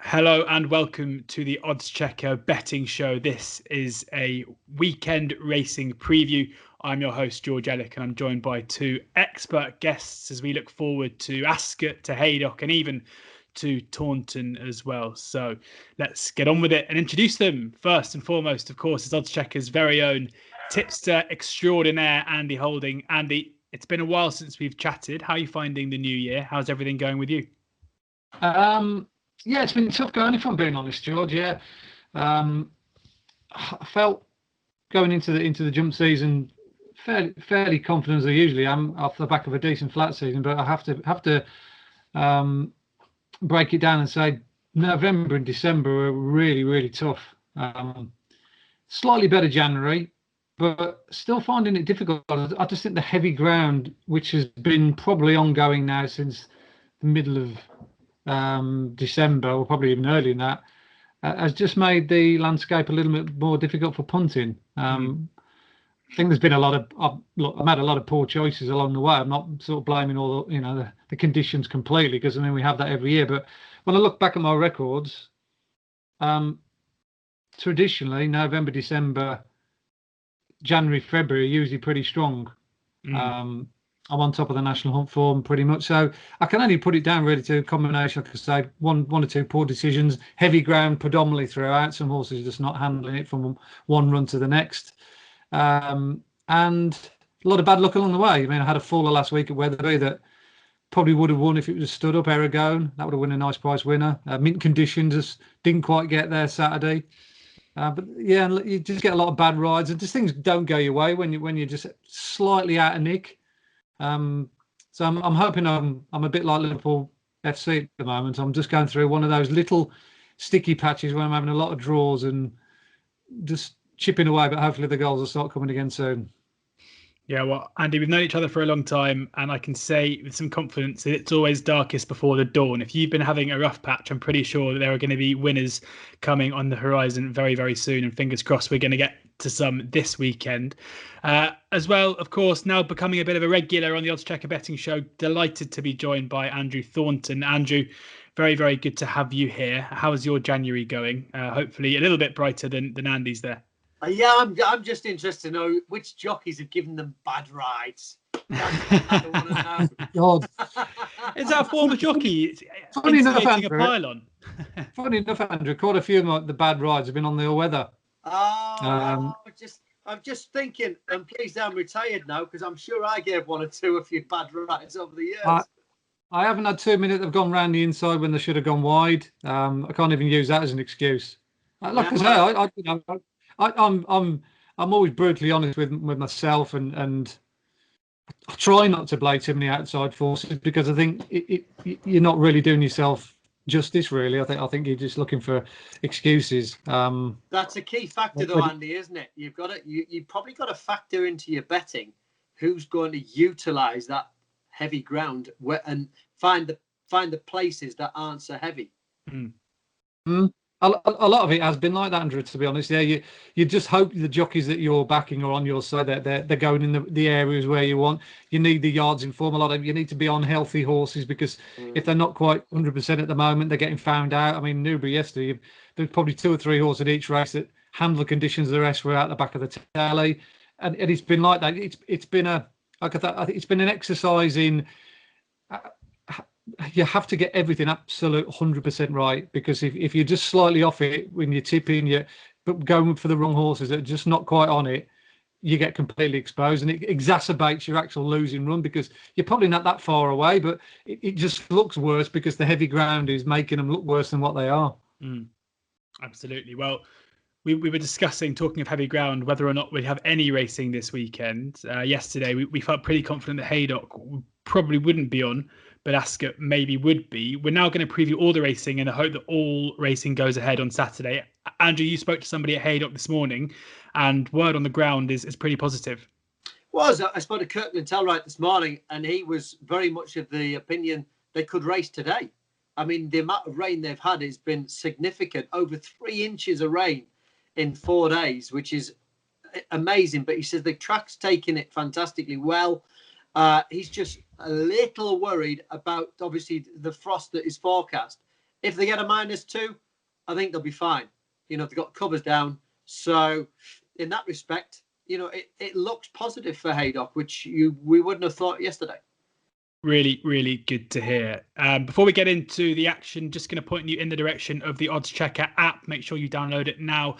Hello and welcome to the oddschecker betting show. This is a weekend racing preview. I'm your host, George Elek, and I'm joined by two expert guests as we look forward to Ascot, to Haydock, and even to Taunton as well. So let's get on with it and introduce them. First and foremost, of course, is oddschecker's very own tipster extraordinaire, Andy Holding. Andy, it's been a while since we've chatted. How are you finding the new year? How's everything going with you? Yeah, it's been tough going, if I'm being honest, George. Yeah, I felt going into the jump season fairly confident as I usually am off the back of a decent flat season, but I have to break it down and say November and December were really tough. Slightly better January, but still finding it difficult. I just think the heavy ground, which has been probably ongoing now since the middle of December, or probably even earlier than that, has just made the landscape a little bit more difficult for punting. I think there's been a lot of I've had a lot of poor choices along the way. I'm not sort of blaming all the conditions completely, because I mean we have that every year. But when I look back at my records, traditionally November, December, January, February are usually pretty strong. I'm on top of the national hunt form pretty much, so I can only put it down really to a combination. I could say one or two poor decisions, heavy ground predominantly throughout. Some horses just not handling it from one run to the next, and a lot of bad luck along the way. I mean, I had a faller last week at Weatherby that probably would have won if it was stood up. Aragon, that would have won a nice price winner. Mint conditions just didn't quite get there Saturday. But yeah, you just get a lot of bad rides, and just things don't go your way when you're just slightly out of nick. So I'm hoping I'm a bit like Liverpool FC at the moment. I'm just going through one of those little sticky patches where I'm having a lot of draws and just chipping away, but hopefully the goals will start coming again soon. Yeah, well, Andy, we've known each other for a long time, and I can say with some confidence that it's always darkest before the dawn. If you've been having a rough patch, I'm pretty sure that there are going to be winners coming on the horizon very, very soon, and fingers crossed we're going to get to some this weekend. As well, of course, now becoming a bit of a regular on the oddschecker betting show, delighted to be joined by Andrew Thornton. Andrew, very, very good to have you here. How's your January going? Hopefully a little bit brighter than Andy's there. Yeah, I'm just interested to know which jockeys have given them bad rides. I want to know. God. Is that a former jockey Funny enough, instigating Andrew, a pylon? Funny enough, Andrew, quite a few of the bad rides have been on the all-weather. I'm just thinking, and please, I'm retired now, because I'm sure I gave one or two a few bad rides over the years. I haven't had 2 minutes. I've gone round the inside when they should have gone wide. I can't even use that as an excuse. Like I say, I'm always brutally honest with myself, and I try not to blame too many outside forces, because I think you're not really doing yourself justice, really. I think you're just looking for excuses. That's a key factor, though, Andy, isn't it? You've probably got to factor into your betting who's going to utilise that heavy ground and find the places that aren't so heavy. A lot of it has been like that, Andrew, to be honest. Yeah, you just hope the jockeys that you're backing are on your side, that they're going in the areas where you want. You need the yards in form. A lot of you need to be on healthy horses, because if they're not quite 100% at the moment, they're getting found out. I mean, Newbury yesterday, there's probably 2 or 3 horses at each race that handle conditions. The rest were out the back of the tally, and it's been like that. It's been I think it's been an exercise in. You have to get everything absolute 100% right, because if you're just slightly off it when you're tipping, but going for the wrong horses that are just not quite on it, you get completely exposed, and it exacerbates your actual losing run, because you're probably not that far away, but it just looks worse because the heavy ground is making them look worse than what they are. Absolutely. Well, we were talking of heavy ground, whether or not we'd have any racing this weekend. Yesterday, we felt pretty confident that Haydock probably wouldn't be on, but Ascot maybe would be. We're now going to preview all the racing in the hope that all racing goes ahead on Saturday. Andrew, you spoke to somebody at Haydock this morning, and word on the ground is pretty positive. I spoke to Kirkland Tellwright this morning, and he was very much of the opinion they could race today. I mean, the amount of rain they've had has been significant, over 3 inches of rain in 4 days, which is amazing. But he says the track's taking it fantastically well. He's just a little worried about, obviously, the frost that is forecast. If they get a -2, I think they'll be fine. You know, they've got covers down. So in that respect, you know, it looks positive for Haydock, which we wouldn't have thought yesterday. Really, really good to hear. Before we get into the action, just going to point you in the direction of the oddschecker app. Make sure you download it now,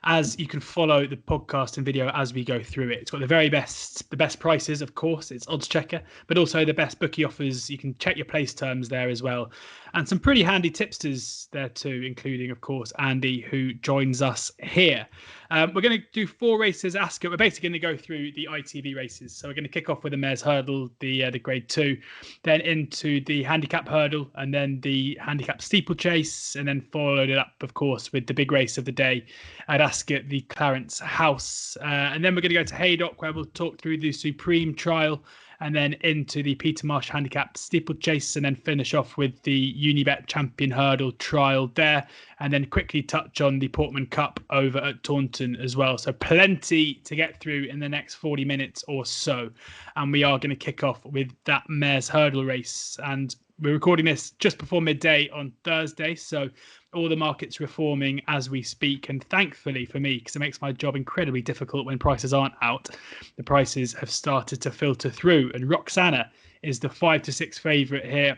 as you can follow the podcast and video as we go through it. It's got the best prices, of course. It's oddschecker, but also the best bookie offers. You can check your place terms there as well, and some pretty handy tipsters there too, including, of course, Andy, who joins us here. We're going to do 4 races at Ascot. We're basically going to go through the ITV races. So we're going to kick off with the Mares Hurdle, the Grade 2, then into the Handicap Hurdle, and then the Handicap Steeplechase, and then followed it up, of course, with the big race of the day at Ascot, the Clarence House. And then we're going to go to Haydock, where we'll talk through the Supreme Trial, and then into the Peter Marsh Handicap Steeplechase, and then finish off with the Unibet Champion Hurdle Trial there, and then quickly touch on the Portman Cup over at Taunton as well. So plenty to get through in the next 40 minutes or so. And we are going to kick off with that Mares Hurdle race. And we're recording this just before midday on Thursday, so all the markets reforming as we speak. And thankfully for me, because it makes my job incredibly difficult when prices aren't out, the prices have started to filter through. And Roxana is the 5-6 favourite here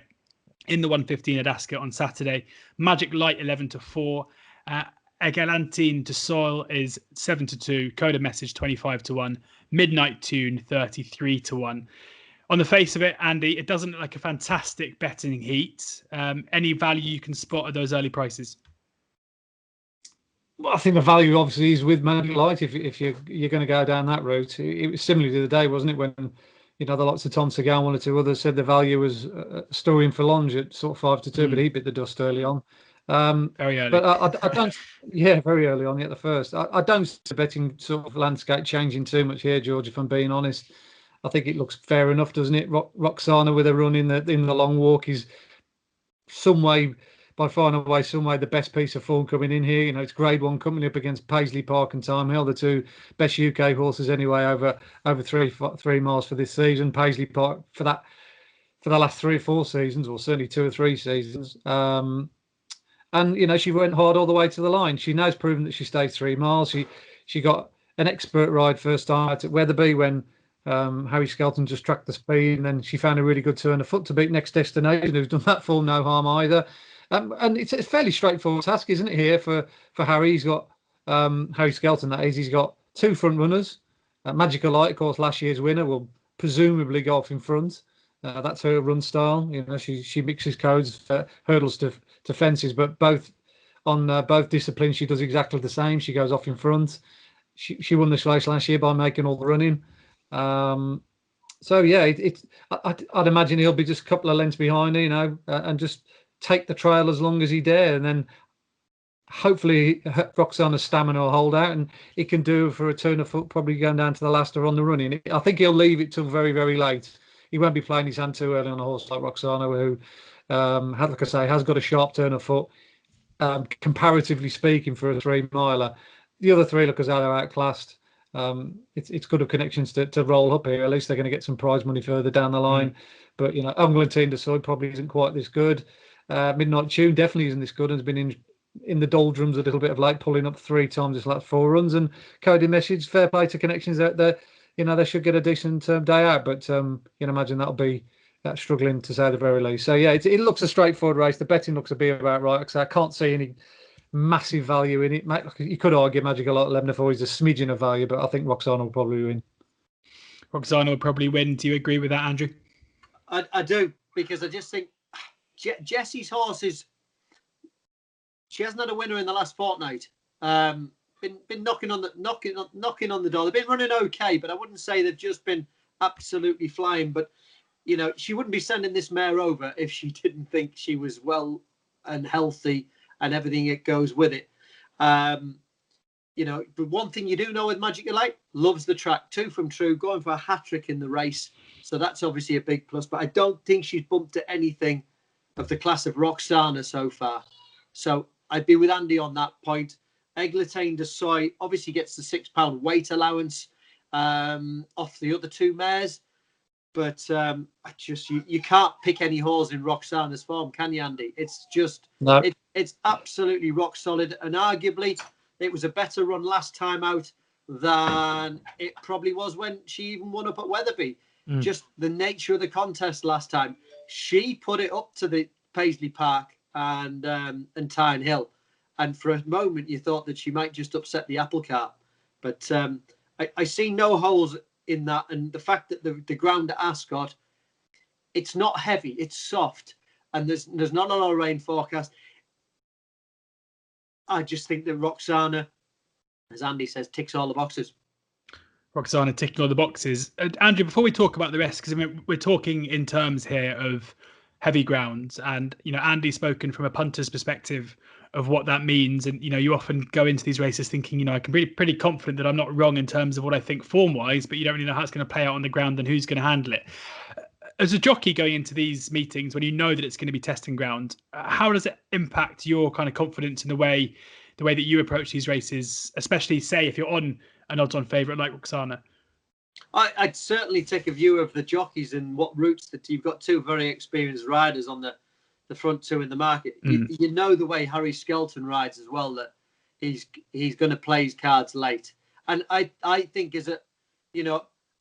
in the 115 at Ascot on Saturday. Magic Light 11-4. Egalantine de Soil is 7-2. Coda Message 25-1. Midnight Tune 33-1. On the face of it, Andy, it doesn't look like a fantastic betting heat. Any value you can spot at those early prices? Well, I think the value obviously is with Magic Light. If you're going to go down that route, it was similar to the day, wasn't it? When the likes of Tom Segal, one or two others said the value was Storium for Longe at sort of 5-2, but he bit the dust early on. Very early. But I don't. Yeah, very early on at the first. I don't see the betting sort of landscape changing too much here, George. If I'm being honest, I think it looks fair enough, doesn't it? Roxana with a run in the long walk is by far and away the best piece of form coming in here. It's Grade 1 coming up against Paisley Park and Time Hill, the two best UK horses anyway over 3 miles for this season. Paisley Park for the last 3 or 4 seasons, or certainly 2 or 3 seasons. And she went hard all the way to the line. She now's proven that she stays 3 miles. She got an expert ride first time out at Wetherby when Harry Skelton just tracked the speed, and then she found a really good turn of foot to beat Next Destination, who's done that form no harm either. And it's a fairly straightforward task, isn't it, here for Harry? He's got Harry Skelton, that is. He's got 2 front runners. Magical Light, of course, last year's winner, will presumably go off in front. That's her run style. She mixes codes, hurdles to fences, but both disciplines she does exactly the same. She goes off in front. She won this race last year by making all the running. So yeah, I'd imagine he'll be just a couple of lengths behind her, and just take the trail as long as he dare, and then hopefully Roxana's stamina will hold out, and he can do for a turn of foot, probably going down to the last or on the running. I think he'll leave it till very, very late. He won't be playing his hand too early on a horse like Roxana, who, like I say, has got a sharp turn of foot, comparatively speaking, for a 3-miler. The other 3 look as though they're outclassed. It's good of connections to roll up here. At least they're going to get some prize money further down the line. But Eglantine de Soil probably isn't quite this good. Midnight Tune definitely isn't this good, and has been in the doldrums a little bit of late, pulling up 3 times this last 4 runs. And Cody Message, fair play to connections out there. They should get a decent day out, but you can imagine that'll be struggling to say the very least. So yeah, it looks a straightforward race. The betting looks to be about right. So I can't see any massive value in it. You could argue Magical Light 11-4 is a smidgen of value, but I think Roxana will probably win. Roxana will probably win. Do you agree with that, Andrew? I do, because I just think Jessie's horse she hasn't had a winner in the last fortnight. Been knocking on the door. They've been running okay, but I wouldn't say they've just been absolutely flying. But she wouldn't be sending this mare over if she didn't think she was well and healthy and everything that goes with it. But one thing you do know with Magic Light, loves the track. 2 from True, going for a hat-trick in the race. So that's obviously a big plus. But I don't think she's bumped to anything of the class of Roxana so far. So I'd be with Andy on that point. Eglantine de Soil obviously gets the £6 weight allowance off the other 2 mares. But you can't pick any holes in Roxana's form, can you, Andy? It's just no. It's absolutely rock solid, and arguably it was a better run last time out than it probably was when she even won up at Wetherby. Just the nature of the contest last time, she put it up to the Paisley Park and Tyne Hill, and for a moment you thought that she might just upset the apple cart. But I see no holes in that, and the fact that the ground at Ascot, it's not heavy, it's soft, and there's not a lot of rain forecast. I just think that Roxana, as Andy says, ticks all the boxes. Roxana ticking all the boxes. Andrew, before we talk about the rest, because I mean, we're talking in terms here of heavy grounds, and Andy's spoken from a punter's perspective of what that means, and you often go into these races thinking I can be pretty confident that I'm not wrong in terms of what I think form wise, but you don't really know how it's going to play out on the ground and who's going to handle it. As a jockey going into these meetings, when you know that it's going to be testing ground, how does it impact your kind of confidence in the way that you approach these races, especially say if you're on an odds-on favourite like Roxana? I'd certainly take a view of the jockeys and what routes that you've got two very experienced riders on the front two in the market. You know the way Harry Skelton rides as well, that he's going to play his cards late. And I think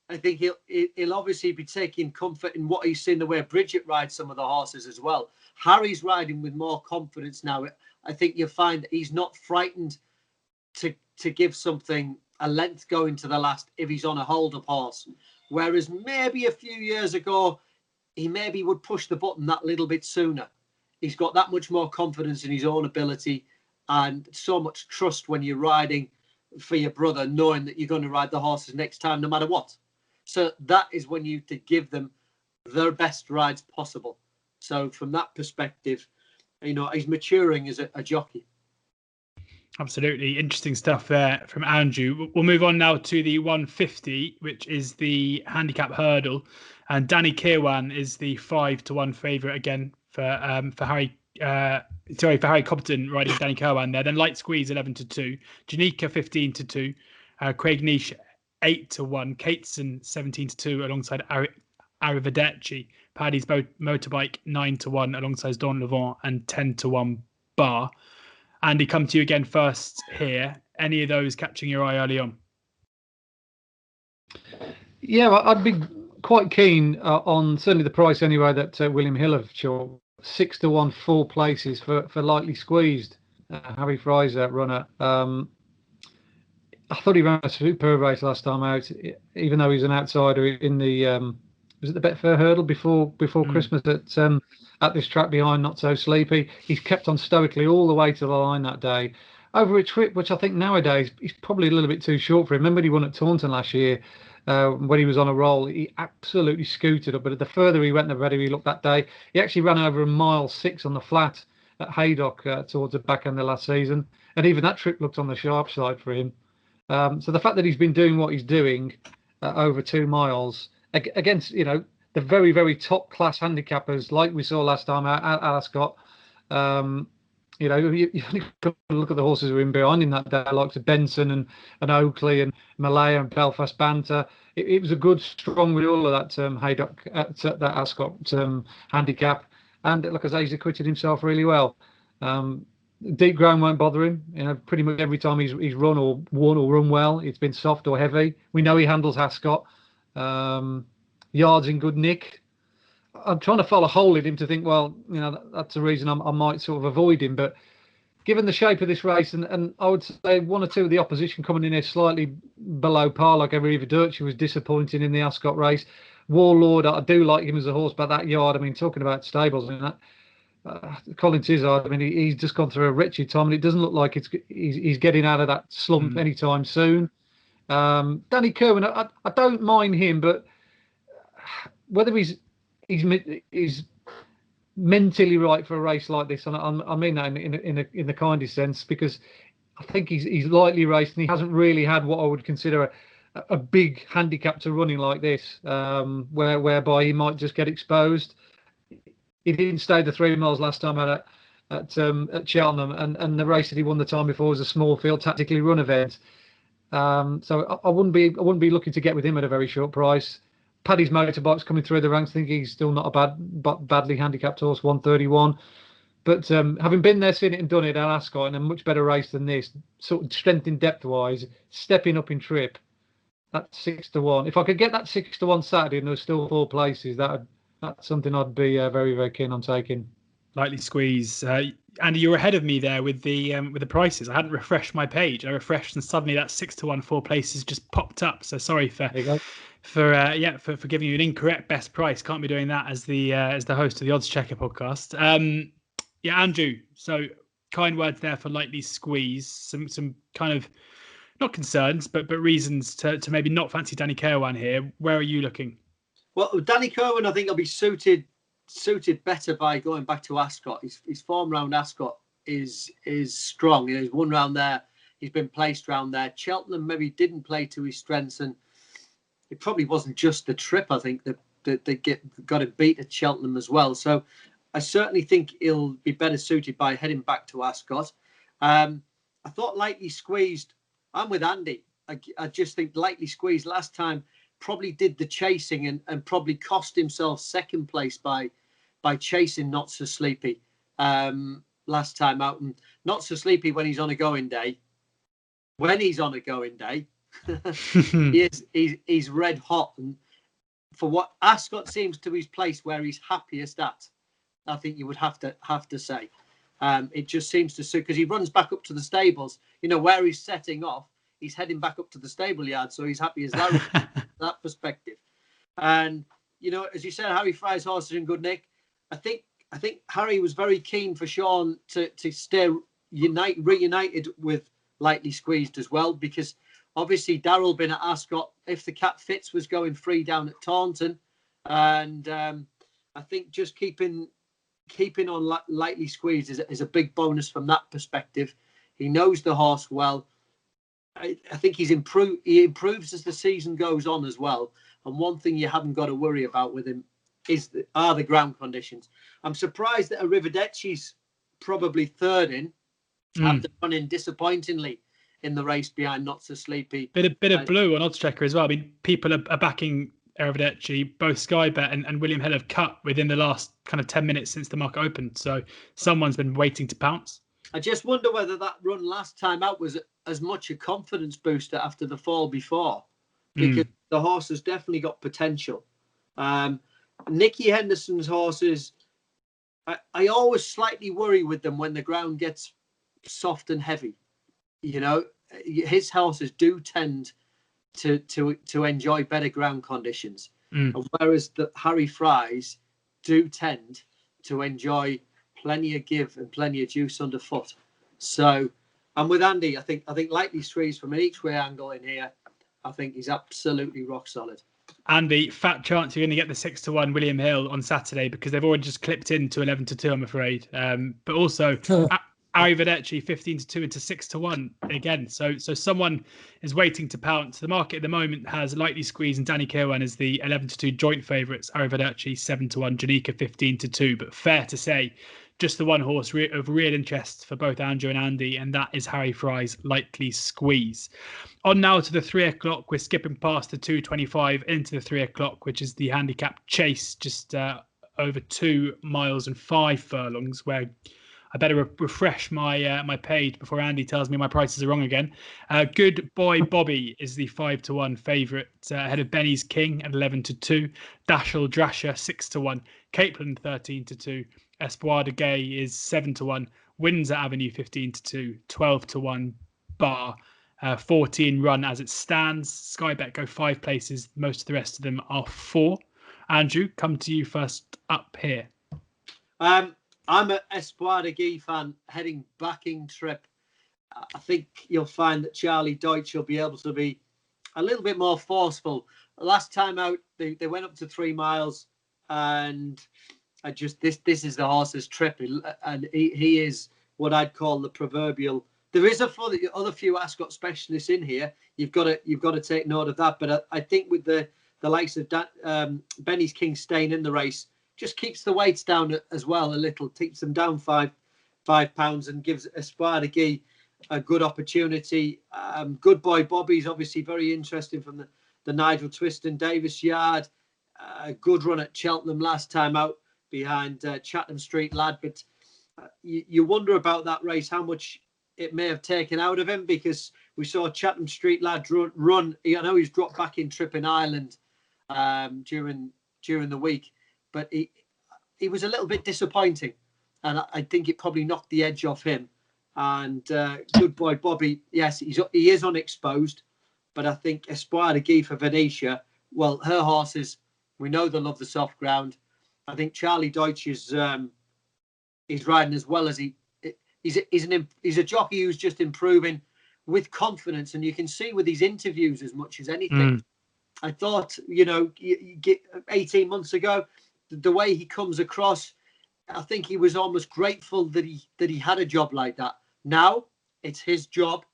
I think he'll obviously be taking comfort in what he's seen the way Bridget rides some of the horses as well. Harry's riding with more confidence now. I think you'll find that he's not frightened to give something a length going to the last if he's on a hold-up horse. Whereas maybe a few years ago, he maybe would push the button that little bit sooner. He's got that much more confidence in his own ability and so much trust when you're riding for your brother, knowing that you're going to ride the horses next time, no matter what. So that is when you to give them their best rides possible. So from that perspective, he's maturing as a jockey. Absolutely. Interesting stuff there from Andrew. We'll move on now to the 150, which is the Handicap Hurdle. And Danny Kirwan is the 5-1 favourite again for Harry Cobden riding Danny Kirwan there. Then Light Squeeze 11-2, Janika 15-2, Craig Niche 8-1, Cateson 17-2 alongside Arrivederci, Paddy's Motorbike 9-1 alongside Don Levant and 10-1 Bar. Andy, come to you again first here. Any of those catching your eye early on? Yeah, I'd be quite keen on certainly the price anyway that William Hill have short 6-1, 4 places for Lightly Squeezed. Harry Fraser runner. I thought he ran a superb race last time out, even though he's an outsider in the was it the Betfair Hurdle before Christmas at this track behind Not So Sleepy. He's kept on stoically all the way to the line that day over a trip which I think nowadays is probably a little bit too short for him. Remember he won at Taunton last year when he was on a roll. He absolutely scooted up, but the further he went, the better he looked that day. He actually ran over a 1.6 on the flat at Haydock towards the back end of last season, and even that trip looked on the sharp side for him. So the fact that he's been doing what he's doing over 2 miles against the very, very top class handicappers like we saw last time at Ascot, you only got to look at the horses who were in behind him that day, like Benson and Oakley and Malaya and Belfast Banter. It was a good, strong with all of that Haydock that Ascot handicap, and look, as he's acquitted himself really well. Deep ground won't bother him. Pretty much every time he's run or won or run well, it's been soft or heavy. We know he handles Ascot. Yards in good nick. I'm trying to follow a hole in him to think, well, that's the reason I might sort of avoid him. But given the shape of this race, and I would say 1 or 2 of the opposition coming in here slightly below par, like Arrivederci was disappointing in the Ascot race. Warlord, I do like him as a horse, but that yard, I mean, talking about stables, Collins Izzard, I mean, he's just gone through a wretched time, and it doesn't look like he's getting out of that slump anytime soon. Danny Kirwan, I don't mind him, but whether he's mentally right for a race like this, and I mean that in the kindest sense, because I think he's lightly raced and he hasn't really had what I would consider a big handicap to running like this, whereby he might just get exposed. He didn't stay the 3 miles last time out at Cheltenham, and the race that he won the time before was a small field tactically run event. So I wouldn't be looking to get with him at a very short price. Paddy's Motorbike's coming through the ranks. I think he's still not a badly handicapped horse, 131. But having been there, seen it and done it at Ascot in a much better race than this, sort of strength in depth-wise, stepping up in trip, that's 6-1. If I could get that 6-1 Saturday and there's still 4 places, that's something I'd be very, very keen on taking. Lightly squeeze. Andy, you were ahead of me there with the prices. I hadn't refreshed my page. I refreshed and suddenly that 6-1 4 places just popped up. So sorry for giving you an incorrect best price. Can't be doing that as the host of the Odds Checker podcast. Andrew. So kind words there for lightly squeeze. Some kind of not concerns, but reasons to maybe not fancy Danny Kirwan here. Where are you looking? Well, Danny Kirwan, I think, will be suited better by going back to Ascot. His form round Ascot is strong. He's won round there. He's been placed round there. Cheltenham maybe didn't play to his strengths, and it probably wasn't just the trip. I think that they got a beat at Cheltenham as well. So I certainly think he'll be better suited by heading back to Ascot. I thought lightly squeezed. I'm with Andy. I just think lightly squeezed last time probably did the chasing and probably cost himself second place by chasing Not So Sleepy last time out. And Not So Sleepy when he's on a going day. When he's on a going day, he's red hot. And for what Ascot seems to be his place where he's happiest at, I think you would have to say. It just seems to suit because he runs back up to the stables. Where he's setting off, he's heading back up to the stable yard, so he's happy as that perspective. And as you said, Harry Fry's horse is in good nick. I think Harry was very keen for Sean to stay reunited with lightly squeezed as well, because obviously Darryl been at Ascot. If the Cat Fitz was going free down at Taunton, and I think just keeping on lightly squeezed is a big bonus from that perspective. He knows the horse well. I think he improves as the season goes on as well. And one thing you haven't got to worry about with him are the ground conditions. I'm surprised that Arrivederci's probably third in after running disappointingly in the race behind Not So Sleepy. Bit of blue on Odds Checker as well. I mean, people are backing Arrivederci. Both Sky Bet and William Hill have cut within the last kind of 10 minutes since the market opened. So someone's been waiting to pounce. I just wonder whether that run last time out was as much a confidence booster after the fall before, because the horse has definitely got potential. Nicky Henderson's horses, I always slightly worry with them when the ground gets soft and heavy. His horses do tend to enjoy better ground conditions, whereas the Harry Fry's do tend to enjoy plenty of give and plenty of juice underfoot. So I'm with Andy. I think lightly squeezed from an each way angle in here. I think he's absolutely rock solid. Andy, fat chance you're going to get the 6-1 William Hill on Saturday, because they've already just clipped into 11-2, I'm afraid. But also Arrivederci 15-2 into 6-1 again. So someone is waiting to pounce. The market at the moment has lightly squeezed and Danny Kirwan as the 11-2 joint favourites. Arrivederci 7-1, Janika 15-2. But fair to say, just the one horse of real interest for both Andrew and Andy, and that is Harry Fry's lightly squeeze. On now to the 3 o'clock. We're skipping past the 2:25 into the 3 o'clock, which is the Handicapped Chase, just over 2 miles and 5 furlongs, where I better refresh my page before Andy tells me my prices are wrong again. Good Boy Bobby is the 5-1 favourite, ahead of Benny's King at 11-2. Dashel Drasher 6-1. Capeland 13-2. Espoir de Gay is 7-1. Windsor Avenue 15-2. 12-1 Bar. 14 run as it stands. Sky Bet go 5 places. Most of the rest of them are 4. Andrew, come to you first up here. I'm an Espoir de Gay fan heading backing trip. I think you'll find that Charlie Deutsch will be able to be a little bit more forceful. Last time out, they went up to 3 miles, and this is the horse's trip, and he is what I'd call the proverbial. There is other few Ascot specialists in here. You've got to take note of that. But I think with the likes of Benny's King staying in the race, just keeps the weights down as well a little, keeps them down 5 pounds, and gives Espoir de Gay a good opportunity. Good Boy Bobby's obviously very interesting from the Nigel Twiston Davis yard. a good run at Cheltenham last time out behind Chatham Street Lad. But you wonder about that race, how much it may have taken out of him, because we saw Chatham Street Lad run. I know he's dropped back in Tripping Ireland during the week, but he was a little bit disappointing, and I think it probably knocked the edge off him. And good boy Bobby, yes, he is unexposed, but I think Espoir de Guy for Venetia, well, her horses, we know they love the soft ground. I think Charlie Deutsch is riding as well as he's a jockey who's just improving with confidence, and you can see with his interviews as much as anything. I thought, you get 18 months ago, the way he comes across, I think he was almost grateful that he had a job like that. Now it's his job,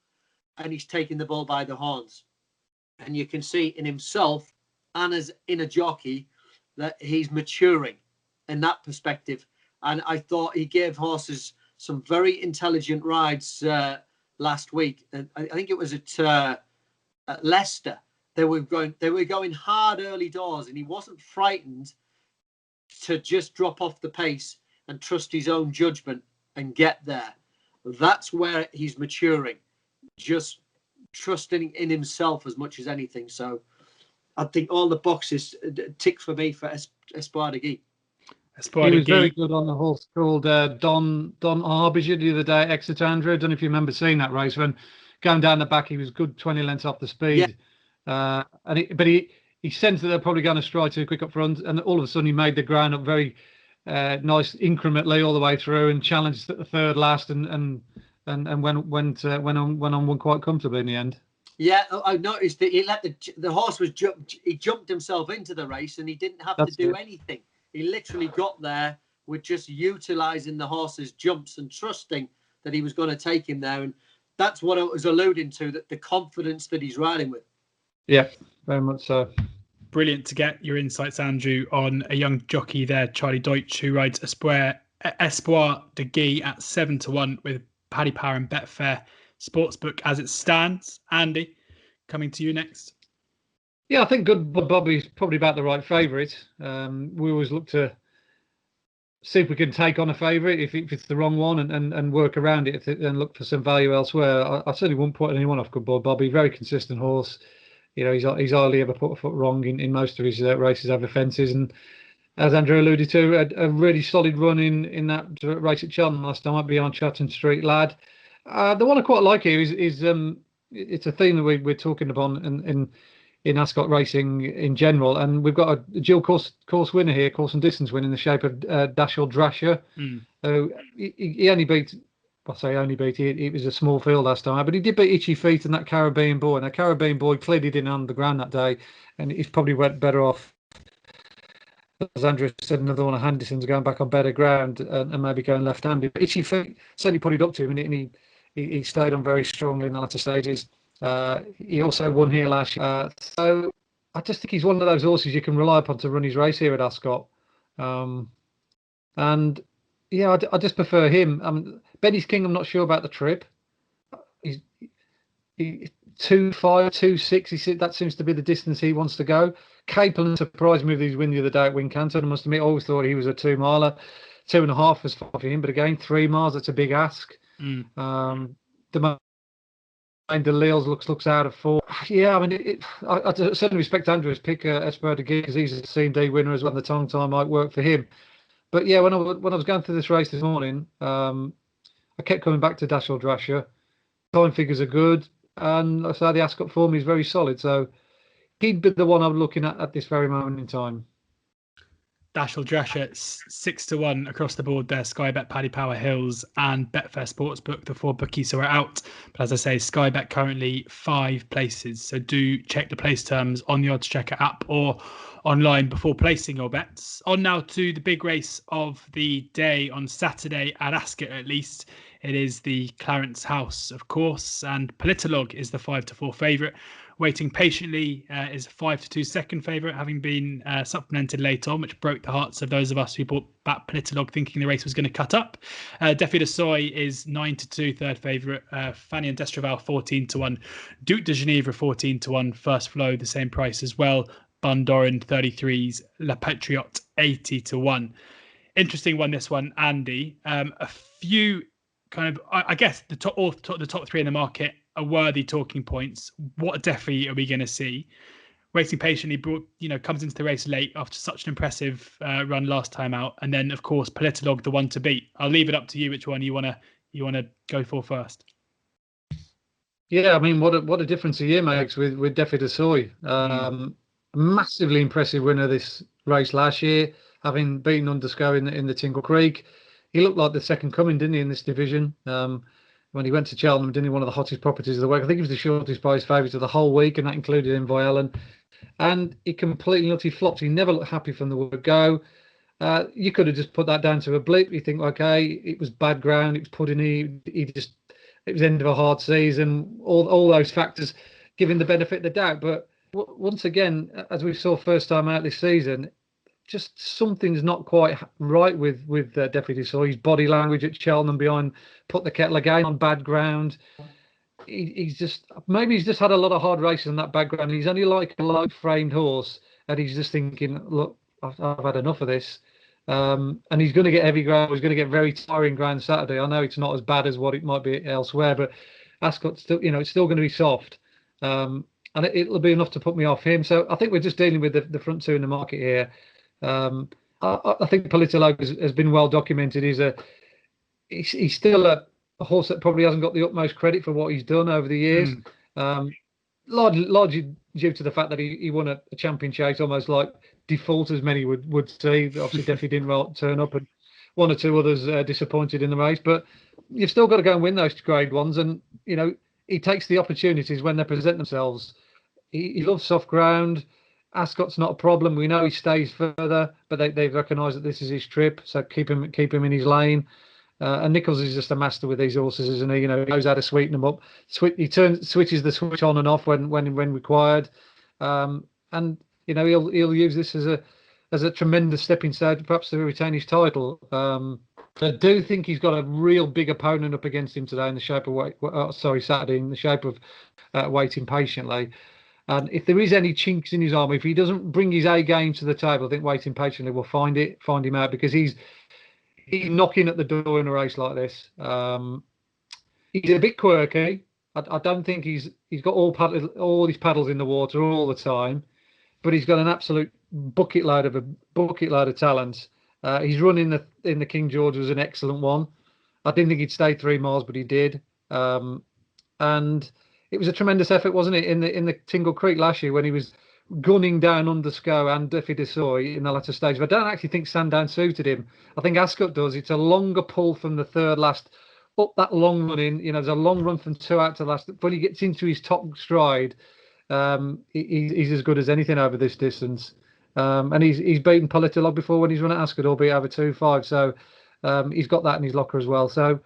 and he's taking the bull by the horns, and you can see in himself and as in a jockey that he's maturing in that perspective. And I thought he gave horses some very intelligent rides last week, and I think it was at Leicester. They were going hard early doors, and he wasn't frightened to just drop off the pace and trust his own judgment and get there. That's where he's maturing, just trusting in himself as much as anything. So I think all the boxes tick for me for Espoir de Guy. He was very good on the horse called Don Arbiter the other day at Exeter, Andrew. I don't know if you remember seeing that race. When going down the back, he was good 20 lengths off the speed. Yeah. But he sensed that they're probably going to stride too quick up front, and all of a sudden he made the ground up very nice incrementally all the way through, and challenged at the third last, and went on one quite comfortably in the end. Yeah, I noticed that he let the horse he jumped himself into the race, and he didn't have to do anything. He literally got there with just utilising the horse's jumps and trusting that he was going to take him there, and that's what I was alluding to, that the confidence that he's riding with. Yeah, very much so. Brilliant to get your insights, Andrew, on a young jockey there, Charlie Deutsch, who rides Espoir de Guy at 7-1 with Paddy Power and Betfair Sportsbook as it stands. Andy, coming to you next. Yeah, I think Good Bobby's probably about the right favourite. We always look to see if we can take on a favourite if it's the wrong one, and work around it and look for some value elsewhere. I certainly wouldn't put anyone off Good Bobby. Very consistent horse. He's hardly ever put a foot wrong in most of his races over fences, and as Andrew alluded to, a really solid run in that race at Cheltenham last time, behind Chatham Street Lad. The one I quite like here is it's a theme that we're talking about in Ascot racing in general, and we've got a dual course winner here, course and distance win, in the shape of Dashel Drasher. So he only beat. I say only beat. It was a small field last time, but he did beat Itchy Feet and that Caribbean Boy. And that Caribbean Boy clearly didn't on the ground that day, and he's probably went better off. As Andrew said, another one of Henderson's going back on better ground and maybe going left-handed. But Itchy Feet certainly put it up to him, and he stayed on very strongly in the latter stages. He also won here last year. So I just think he's one of those horses you can rely upon to run his race here at Ascot. And yeah, I just prefer him. Benny's King, I'm not sure about the trip. He's 2.5, 2.6. He said that seems to be the distance he wants to go. Capelin surprised me with his win the other day at Wincanton. I must admit, I always thought he was a 2-miler. 2.5 was far for him, but again, 3 miles, that's a big ask. The Leals looks out of 4. Yeah, I certainly respect Andrew's pick, Espoir de Guy, because he's a C&D winner as well. The tongue time might work for him. But yeah, when I was going through this race this morning, I kept coming back to Dashel Drasher. Time figures are good, and I say the Ascot form is very solid. So he'd be the one I'm looking at this very moment in time. Dashel Drasher 6-1 across the board there. Sky Bet, Paddy Power Hills, and Betfair Sportsbook, the 4 bookies are out. But as I say, Sky Bet currently 5 places. So do check the place terms on the oddschecker app or online before placing your bets. On now to the big race of the day on Saturday at Ascot, at least. It is the Clarence House, of course, and Politolog is the 5-4 favourite. Waiting Patiently is a 5-2 second favourite, having been supplemented late on, which broke the hearts of those of us who bought back Politolog thinking the race was going to cut up. Defi de Soy is 9-2 third favourite. Fanny and Destraval 14-1. Duke de Geneva 14-1. First Flow the same price as well. Bundoran 33s, La Patriote 80-1. Interesting one, this one, Andy. A few kind of, I guess the top three in the market are worthy talking points. What Defi are we going to see? Waiting Patiently comes into the race late after such an impressive run last time out, and then of course Politolog, the one to beat. I'll leave it up to you which one you wanna go for first. Yeah, I mean, what a difference a year makes with Defi de Soy. Massively impressive winner this race last year, having beaten Undersco in the Tingle Creek. He looked like the second coming, didn't he, in this division? When he went to Cheltenham, didn't he, one of the hottest properties of the week? I think he was the shortest price favourite of the whole week, and that included Inviellen. And he completely utterly flopped. He never looked happy from the word go. You could have just put that down to a blip. You think, okay, it was bad ground, it was pudding. It was the end of a hard season. All those factors give him the benefit of the doubt. But once again, as we saw first time out this season, just something's not quite right with Deputy Saw. His body language at Cheltenham behind put the kettle again on bad ground. He's just had a lot of hard races on that bad ground. He's only like a light framed horse, and he's just thinking, look, I've had enough of this. And he's going to get heavy ground. He's going to get very tiring ground Saturday. I know it's not as bad as what it might be elsewhere, but Ascot's still, it's still going to be soft. And it'll be enough to put me off him. So I think we're just dealing with the front two in the market here. I think Politolog has been well documented. He's still a horse that probably hasn't got the utmost credit for what he's done over the years. Largely due to the fact that he won a champion chase almost like default, as many would say. Obviously, Defi didn't turn up, and one or two others disappointed in the race. But you've still got to go and win those grade ones, and he takes the opportunities when they present themselves. He loves soft ground. Ascot's not a problem. We know he stays further, but they've recognised that this is his trip, so keep him in his lane. And Nichols is just a master with these horses, isn't he? He knows how to sweeten them up. He switches the switch on and off when required, and he'll use this as a tremendous stepping stone, perhaps to retain his title. I do think he's got a real big opponent up against him today in the shape of Saturday in the shape of Waiting Patiently. And if there is any chinks in his armour, if he doesn't bring his A game to the table, I think Waiting Patiently will find him out, because he's knocking at the door in a race like this. He's a bit quirky. I don't think he's got all his paddles in the water all the time, but he's got an absolute bucket load of talent. His run in the King George was an excellent one. I didn't think he'd stay 3 miles, but he did. And it was a tremendous effort, wasn't it, in the Tingle Creek last year when he was gunning down Undersco and Defi de Soy in the latter stage. But I don't actually think Sandown suited him. I think Ascot does. It's a longer pull from the third last up that long run in. There's a long run from 2 out to last. When he gets into his top stride, he's as good as anything over this distance. And he's beaten Politolog before when he's run at Ascot, albeit over 2.5. So he's got that in his locker as well. So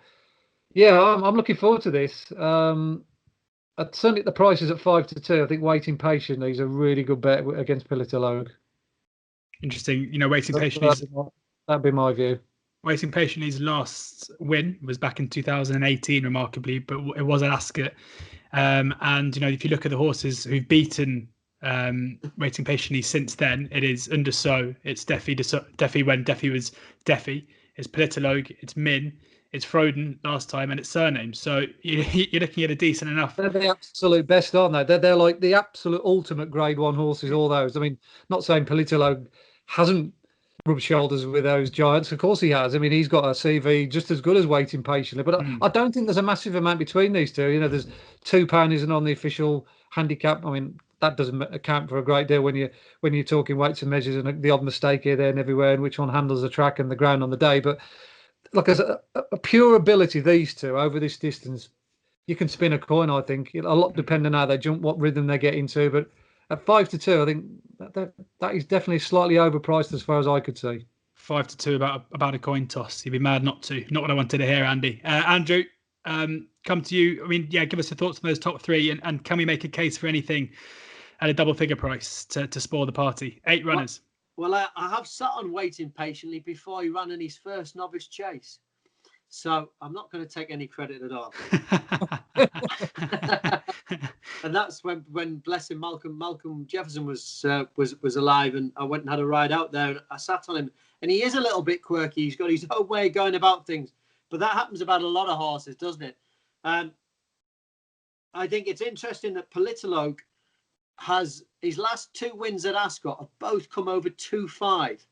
yeah, I'm looking forward to this. Certainly at the prices at 5-2, I think Waiting Patiently is a really good bet against Politolog. Interesting. Waiting Patiently. That'd be my view. Waiting Patiently's last win was back in 2018, remarkably, but it was at Ascot. And if you look at the horses who've beaten Waiting Patiently since then, it is Underso, it's Defi when Defi was Defi, it's Politolog, it's Min, it's Froden last time, and it's Surname. So you're looking at a decent enough. They're the absolute best, aren't they? They're like the absolute ultimate Grade 1 horses, all those. I mean, not saying Politolog hasn't rubbed shoulders with those giants. Of course he has. I mean, he's got a CV just as good as Waiting Patiently. But I don't think there's a massive amount between these two. There's £2 isn't on the official handicap. I mean, that doesn't account for a great deal when you're talking weights and measures and the odd mistake here, there, and everywhere, and which one handles the track and the ground on the day. But look, as a pure ability, these two over this distance, you can spin a coin. I think a lot depending on how they jump, what rhythm they get into. But at 5-2, I think that is definitely slightly overpriced as far as I could see. 5-2, about a coin toss. You'd be mad not to. Not what I wanted to hear, Andy. Andrew, come to you. I mean, give us your thoughts on those top 3, and can we make a case for anything at a double figure price to spoil the party? 8 runners. Well, I have sat on Waiting Patiently before he ran in his first novice chase. So I'm not going to take any credit at all. And that's when bless him, Malcolm Jefferson was alive, and I went and had a ride out there, and I sat on him, and he is a little bit quirky. He's got his own way of going about things, but that happens about a lot of horses, doesn't it? I think it's interesting that Politologue has his last 2 wins at Ascot have both come over 2.5.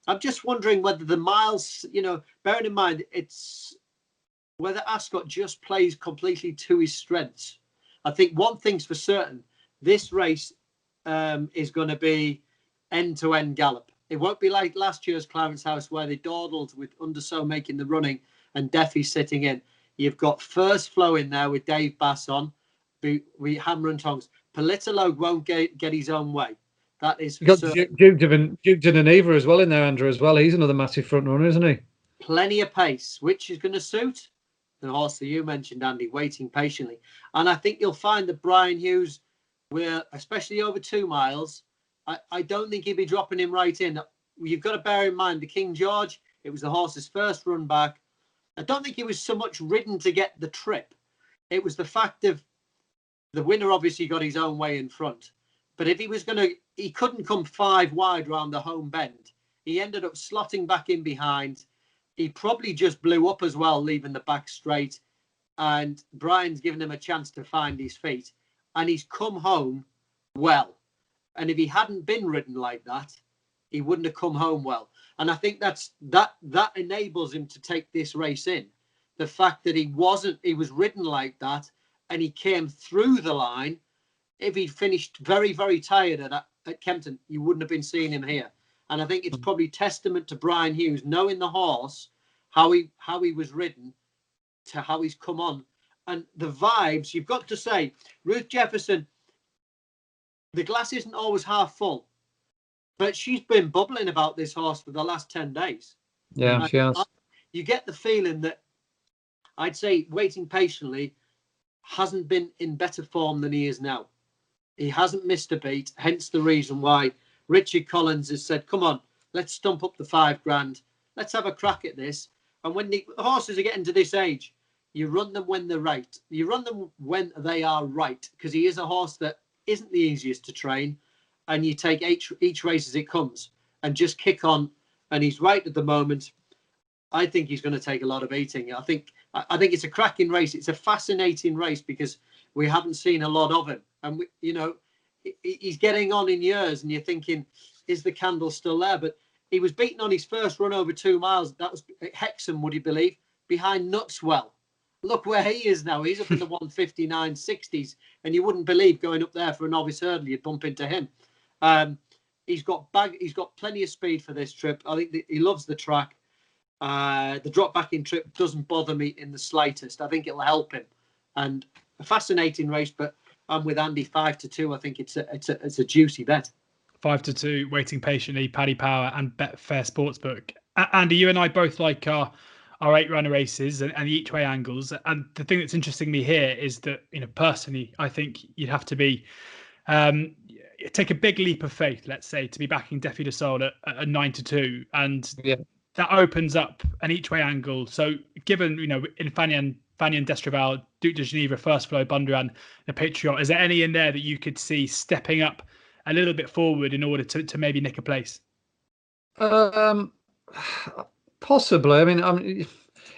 I'm just wondering whether the miles, bearing in mind it's whether Ascot just plays completely to his strengths. I think one thing's for certain: this race is going to be end-to-end gallop. It won't be like last year's Clarence House where they dawdled with Undersow making the running and Deffy sitting in. You've got First Flow in there with Dave Bass on. We hammer and tongs. Politologue won't get his own way. That is you got Duke and Eva as well in there, Andrew, as well. He's another massive front runner, isn't he? Plenty of pace, which is going to suit the horse that you mentioned, Andy, Waiting Patiently. And I think you'll find that Brian Hughes, especially over 2 miles, I don't think he'll be dropping him right in. You've got to bear in mind the King George, it was the horse's first run back. I don't think he was so much ridden to get the trip. It was the fact of the winner obviously got his own way in front. But if he couldn't come 5 wide round the home bend. He ended up slotting back in behind. He probably just blew up as well, leaving the back straight. And Brian's given him a chance to find his feet. And he's come home well. And if he hadn't been ridden like that, he wouldn't have come home well. And I think that enables him to take this race in. The fact that he was ridden like that and he came through the line. If he'd finished very, very tired at Kempton, you wouldn't have been seeing him here. And I think it's probably testament to Brian Hughes, knowing the horse, how he was ridden to how he's come on. And the vibes, you've got to say, Ruth Jefferson, the glass isn't always half full, but she's been bubbling about this horse for the last 10 days. Yeah, she has. You get the feeling that I'd say Waiting Patiently hasn't been in better form than he is now. He hasn't missed a beat, hence the reason why Richard Collins has said, come on, let's stump up the $5,000. Let's have a crack at this. And when the horses are getting to this age, you run them when they're right. You run them when they are right, because he is a horse that isn't the easiest to train. And you take each race as it comes and just kick on. And he's right at the moment. I think he's going to take a lot of beating. I think it's a cracking race. It's a fascinating race because we haven't seen a lot of him. And, he's getting on in years and you're thinking, is the candle still there? But he was beaten on his first run over 2 miles. That was at Hexham, would you believe, behind Nutswell. Look where he is now. He's up in the 159.60s. And you wouldn't believe going up there for a novice hurdle, you'd bump into him. He's got plenty of speed for this trip. I think he loves the track. The drop back in trip doesn't bother me in the slightest. I think it'll help him. And a fascinating race, but I'm with Andy 5-2. I think it's a juicy bet. 5-2, Waiting Patiently, Paddy Power, and Betfair Sportsbook. Andy, you and I both like our 8-runner races and the each way angles. And the thing that's interesting me here is that, personally, I think you'd have to be take a big leap of faith, let's say, to be backing Defi de Sol at 9-2, and that opens up an each way angle. So given in Fanian Destraval, Duke de Geneva, First Flow, Bundoran, the Patriot, is there any in there that you could see stepping up a little bit forward in order to maybe nick a place? Possibly. I mean,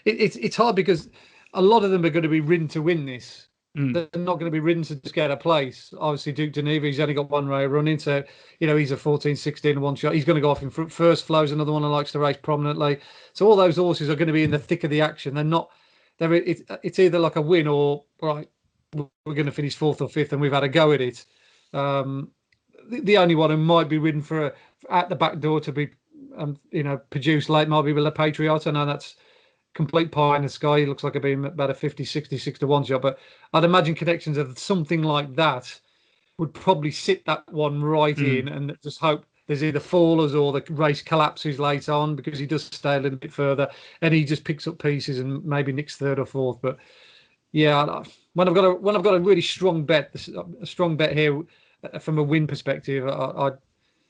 it's hard because a lot of them are going to be ridden to win this. They're not going to be ridden to just get a place. Obviously, Duke de Geneva, he's only got one race running, so he's a 14-16 one shot. He's going to go off in front. First Flow's another one who likes to race prominently. So all those horses are going to be in the thick of the action. They're not. It's either like a win or right. We're going to finish 4th or 5th, and we've had a go at it. The only one who might be ridden for at the back door to be, produced late might be with the Patriot. I know that's complete pie in the sky. He looks like being about a 50, 66 to 1 shot, but I'd imagine connections of something like that would probably sit that one right in, and just hope there's either fallers or the race collapses late on because he does stay a little bit further and he just picks up pieces and maybe nicks 3rd or 4th. But yeah, when I've got a really strong bet, here from a win perspective, I'm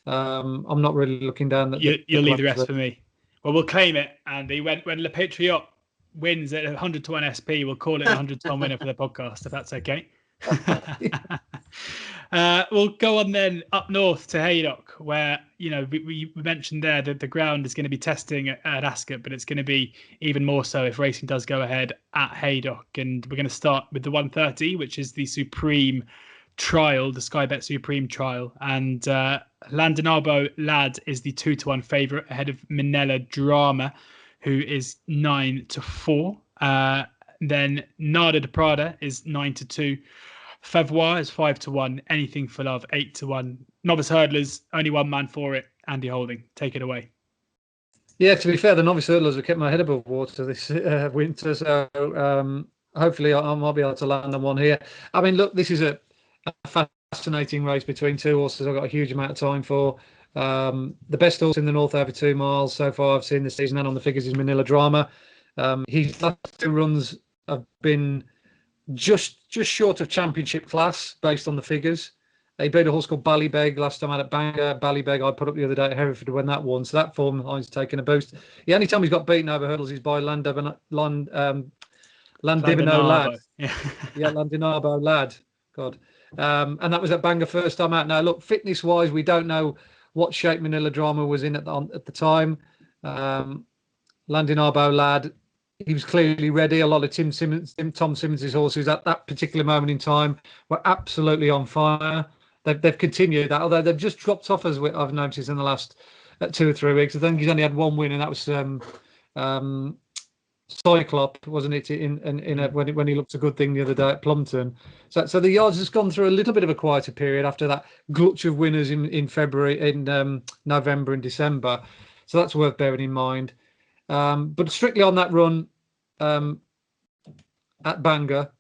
not really looking down. You'll leave the rest for me. Well, we'll claim it, Andy. When Le Patriot wins at 100 to 1 SP, we'll call it a 100 to 1 winner for the podcast, if that's okay. We'll go on then up north to Haydock, where we mentioned there that the ground is going to be testing at Ascot, but it's going to be even more so if racing does go ahead at Haydock. And we're going to start with the 130, which is the Supreme Trial, the Sky Bet Supreme Trial, and Landinarbo Lad is the 2-1 favourite ahead of Minella Drama, who is 9-4. Then Nada de Prada is 9-2. Favois is 5-1. Anything for Love 8-1. Novice Hurdlers, only one man for it. Andy Holding, take it away. Yeah, to be fair, the Novice Hurdlers have kept my head above water this winter, so hopefully I might be able to land on one here. I mean, look, this is a fascinating race between two horses I've got a huge amount of time for. The best horse in the North over 2 miles so far I've seen this season and on the figures is Manila Drama. His last 2 runs have been just short of championship class based on the figures. He beat a horse called Ballybeg last time out at Bangor. Ballybeg I put up the other day at Hereford when that won, so that form line's taken a boost. The only time he's got beaten over hurdles is by Landibino Lad. Yeah, Landinarbo Lad. God. And that was at Bangor first time out. Now, look, fitness-wise, we don't know what shape Manila Drama was in at the time. Landinarbo Lad, he was clearly ready. A lot of Tom Simmons' horses at that particular moment in time were absolutely on fire. They've continued that, although they've just dropped off, as I've noticed in the last 2 or 3 weeks. I think he's only had 1 win, and that was Cyclop, wasn't it? When he looked a good thing the other day at Plumpton. So the yards has gone through a little bit of a quieter period after that glut of winners in February, in November and December. So that's worth bearing in mind. But strictly on that run at Bangor,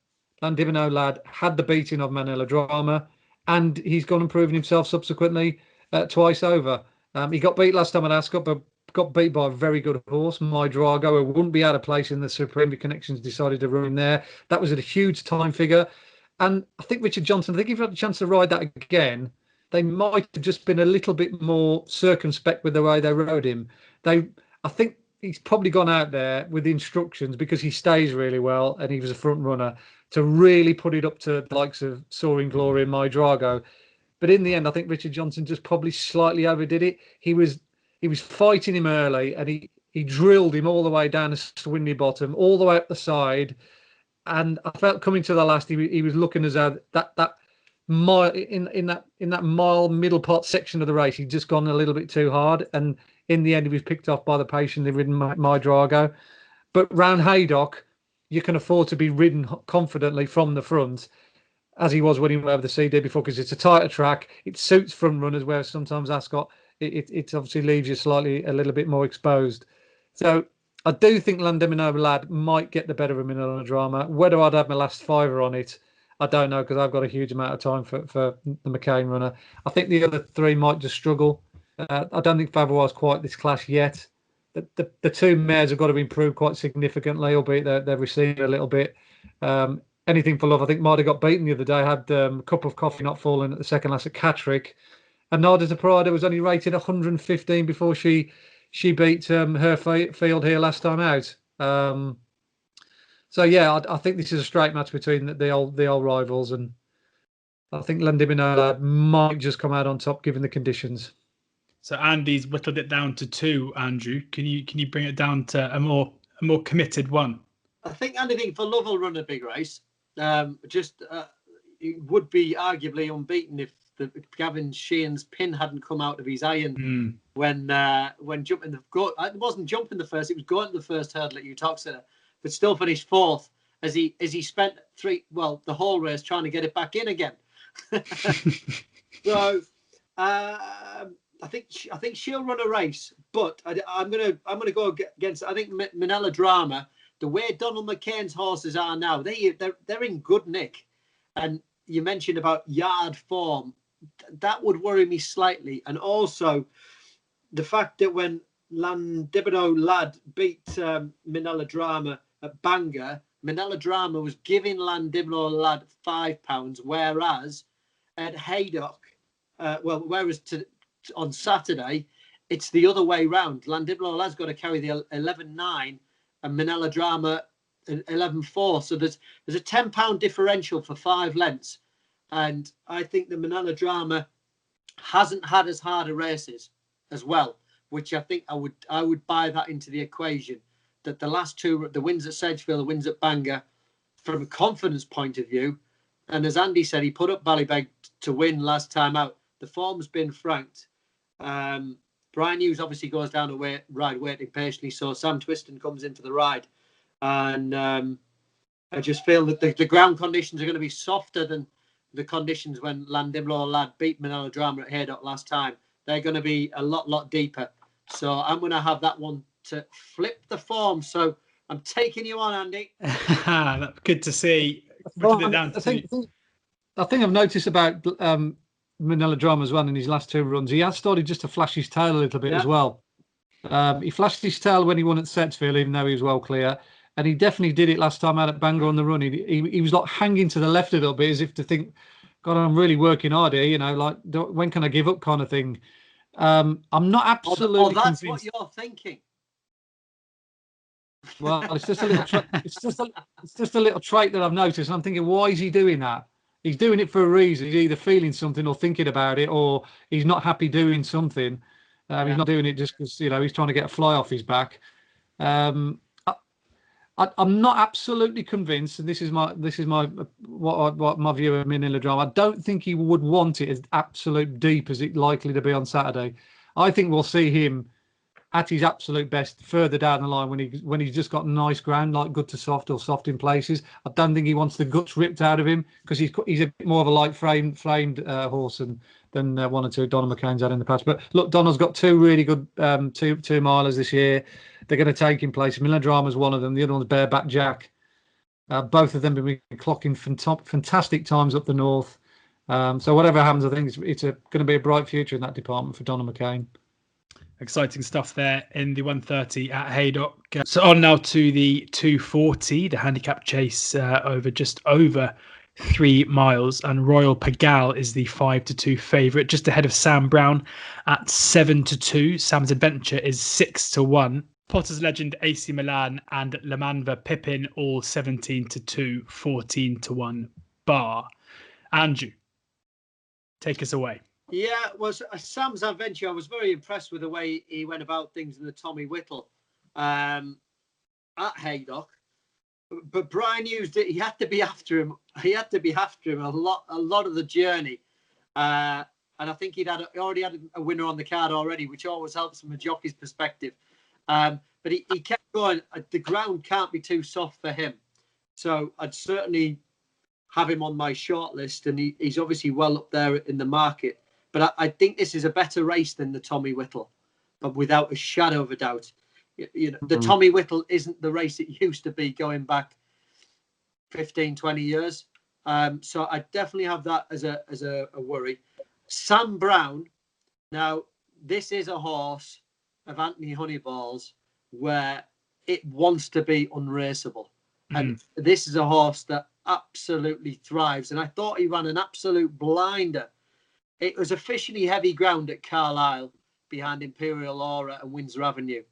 Landibino Lad had the beating of Manila Drama, and he's gone and proven himself subsequently twice over. He got beat last time at Ascot, but got beat by a very good horse, My Drago, who wouldn't be out of place in the Supreme Connections, decided to run him there. That was at a huge time figure. And I think Richard Johnson, if you've had a chance to ride that again, they might have just been a little bit more circumspect with the way they rode him. I think he's probably gone out there with the instructions, because he stays really well and he was a front runner, to really put it up to the likes of Soaring Glory and My Drago. But in the end, I think Richard Johnson just probably slightly overdid it. He was fighting him early, and he drilled him all the way down the Swinley bottom, all the way up the side. And I felt coming to the last, he was looking as though that mile in that mile middle part section of the race, he'd just gone a little bit too hard. And in the end, he was picked off by the patiently ridden My Drago. But round Haydock, you can afford to be ridden confidently from the front, as he was when he went over the CD before, because it's a tighter track. It suits front runners, where sometimes Ascot, it obviously leaves you a little bit more exposed. So I do think Landimino Lad might get the better of Manila Drama. Whether I'd have my last fiver on it, I don't know, because I've got a huge amount of time for the McCain runner. I think the other 3 might just struggle. I don't think Favois is quite this class yet. The 2 mares have got to improve quite significantly, albeit they've receded a little bit. Anything for Love, I think, might have got beaten the other day. Had a cup of coffee not falling at the second last at Catterick. And Nada de Prada was only rated 115 before she beat her field here last time out. So yeah, I think this is a straight match between the old rivals, and I think Landimino might just come out on top given the conditions. So Andy's whittled it down to 2. Andrew, can you bring it down to a more committed one? I think Anything for Love will run a big race. It would be arguably unbeaten if Gavin Sheehan's pin hadn't come out of his iron when jumping the go. It wasn't jumping the first; it was going to the first hurdle at Uttoxeter, but still finished 4th as he spent the whole race trying to get it back in again. So I think she'll run a race, but I'm gonna go against. I think Manila Drama, the way Donald McCain's horses are now, they're in good nick. And you mentioned about yard form, that would worry me slightly. And also the fact that when Landibino Lad beat Manila Drama at Bangor, Manila Drama was giving Landibino Lad £5, whereas at Haydock, on Saturday, it's the other way round. Landibino Lad's got to carry the 11.9, and Manila Drama 11.4. So there's a £10 differential for 5 lengths. And I think the Manila Drama hasn't had as hard a races as well, which I think I would buy that into the equation. That the last 2, the wins at Sedgefield, the wins at Bangor, from a confidence point of view, and as Andy said, he put up Ballybeg to win last time out. The form's been franked. Brian Hughes obviously goes down a ride waiting patiently, so Sam Twiston comes in for the ride. And I just feel that the ground conditions are going to be softer than the conditions when Llandimlo Lad beat Manila Drama at Haydock last time. They're going to be a lot deeper. So I'm going to have that one to flip the form. So I'm taking you on, Andy. Good to see. The thing I've noticed about Manila Drama as well in his last 2 runs, he has started just to flash his tail a little bit as well. He flashed his tail when he won at Sedgefield, even though he was well clear. And he definitely did it last time out at Bangor on the run. He was like hanging to the left a little bit, as if to think, God, I'm really working hard here, like, when can I give up kind of thing. I'm not absolutely that's convinced. What you're thinking. Well, it's just a little it's just a little trait that I've noticed. And I'm thinking, why is he doing that? He's doing it for a reason. He's either feeling something or thinking about it, or he's not happy doing something. He's not doing it just because he's trying to get a fly off his back. I'm not absolutely convinced, and this is my what my view of Manila Drama. I don't think he would want it as absolute deep as it's likely to be on Saturday. I think we'll see him at his absolute best further down the line when he's just got nice ground, like good to soft or soft in places. I don't think he wants the guts ripped out of him, because he's a bit more of a light framed horse than 1 or 2 Donald McCain's had in the past. But look, Donald's got 2 really good two milers this year. They're going to take him place. Manila Drama's one of them. The other one's Bareback Jack. Both of them have been clocking fantastic times up the north. So whatever happens, I think it's going to be a bright future in that department for Donald McCain. Exciting stuff there in the 130 at Haydock. So on now to the 240, the Handicap Chase just over 3 miles, and Royal Pagal is the 5-2 favourite, just ahead of Sam Brown at 7-2. Sam's Adventure is 6-1. Potter's Legend, AC Milan, and Le Manva Pippin all 17-2, 14-1 bar. Andrew, take us away. Yeah, well, Sam's Adventure, I was very impressed with the way he went about things in the Tommy Whittle at Haydock. But Brian Hughes, he had to be after him. He had to be after him a lot of the journey. And I think he already had a winner on the card already, which always helps from a jockey's perspective. But he kept going. The ground can't be too soft for him. So I'd certainly have him on my shortlist, and he's obviously well up there in the market. But I think this is a better race than the Tommy Whittle, but without a shadow of a doubt. The Tommy Whittle isn't the race it used to be going back 15, 20 years. So I definitely have that as a worry. Sam Brown. Now, this is a horse of Anthony Honeyball's where it wants to be unraceable. And this is a horse that absolutely thrives. And I thought he ran an absolute blinder. It was officially heavy ground at Carlisle behind Imperial Aura and Windsor Avenue.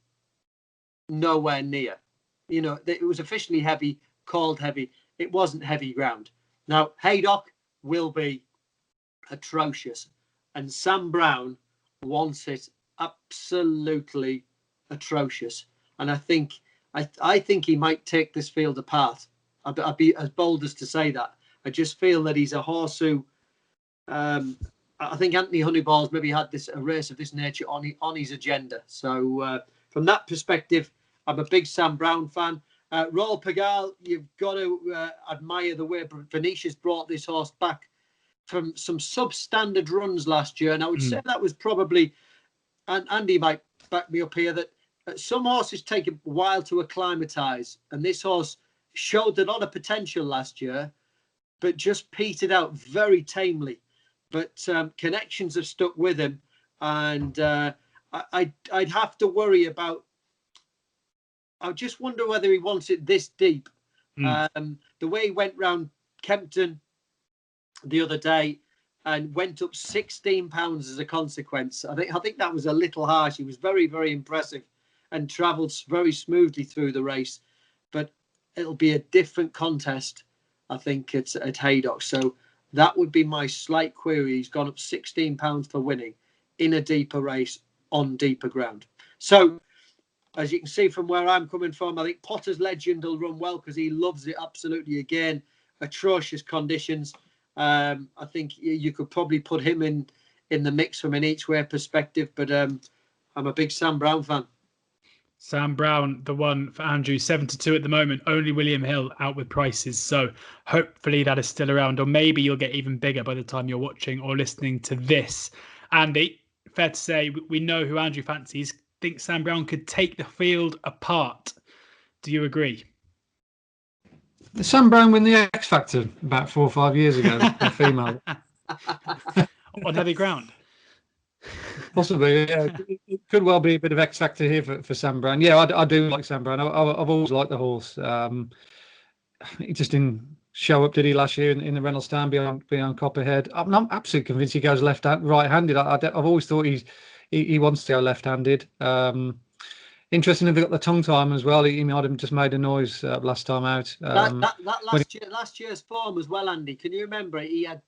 Nowhere near. It was officially heavy, called heavy. It wasn't heavy ground. Now, Haydock will be atrocious. And Sam Brown wants it absolutely atrocious. And I think he might take this field apart. I'd be as bold as to say that. I just feel that he's a horse who... I think Anthony Honeyball's maybe had a race of this nature on his agenda. So from that perspective, I'm a big Sam Brown fan. Royal Pagal, you've got to admire the way Venetia's brought this horse back from some substandard runs last year. And I would say that was probably, and Andy might back me up here, that some horses take a while to acclimatise. And this horse showed a lot of potential last year, but just petered out very tamely. But connections have stuck with him, and I'd have to worry about. I just wonder whether he wants it this deep. The way he went round Kempton the other day and went up 16 pounds as a consequence. I think that was a little harsh. He was very, very impressive and travelled very smoothly through the race. But it'll be a different contest, I think, at Haydock. So that would be my slight query. He's gone up £16 for winning in a deeper race on deeper ground. So, as you can see from where I'm coming from, I think Potter's Legend will run well because he loves it absolutely. Again, atrocious conditions. I think you could probably put him in the mix from an each-way perspective, but I'm a big Sam Brown fan. Sam Brown, the one for Andrew, 7-2 at the moment. Only William Hill out with prices. So hopefully that is still around, or maybe you'll get even bigger by the time you're watching or listening to this. Andy, fair to say, we know who Andrew fancies. Think Sam Brown could take the field apart. Do you agree? Did Sam Brown win the X Factor about 4 or 5 years ago? The female. On heavy ground. Possibly, yeah. It could well be a bit of X Factor here for Sam Brown. Yeah, I do like Sam Brown. I've always liked the horse. He just didn't show up, did he, last year in the Reynolds Stand behind Copperhead? I'm absolutely convinced he goes right-handed. I've always thought he wants to go left-handed. Interesting, they've got the tongue time as well. He might have just made a noise last time out. Last year's form as well, Andy. Can you remember? He had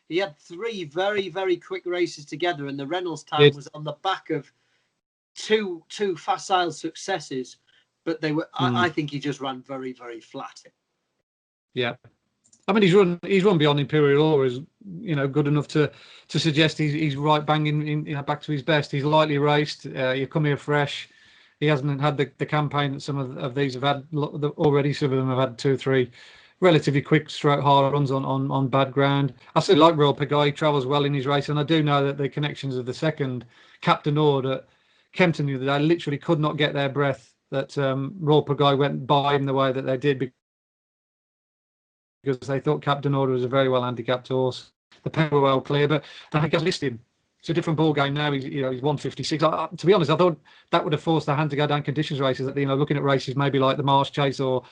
He had 3 very, very quick races together, and the Reynolds time was on the back of two facile successes. But they were. I think he just ran very, very flat. Yeah, I mean he's run beyond Imperial Aura, is good enough to suggest he's right banging in back to his best. He's lightly raced. You come here fresh. He hasn't had the campaign that some of these have had already. Some of them have had 2 or 3 relatively quick stroke hard runs on bad ground. I still like Royal Pagaille. He travels well in his race, and I do know that the connections of the second Captain Ord at Kempton the other day literally could not get their breath that Royal Pagaille went by him the way that they did, because they thought Captain Ord was a very well handicapped horse. The pair were well clear, but I think I've listed him. It's a different ball game now. He's 156. To be honest, I thought that would have forced the hand to go down conditions races. Looking at races maybe like the Marsh Chase or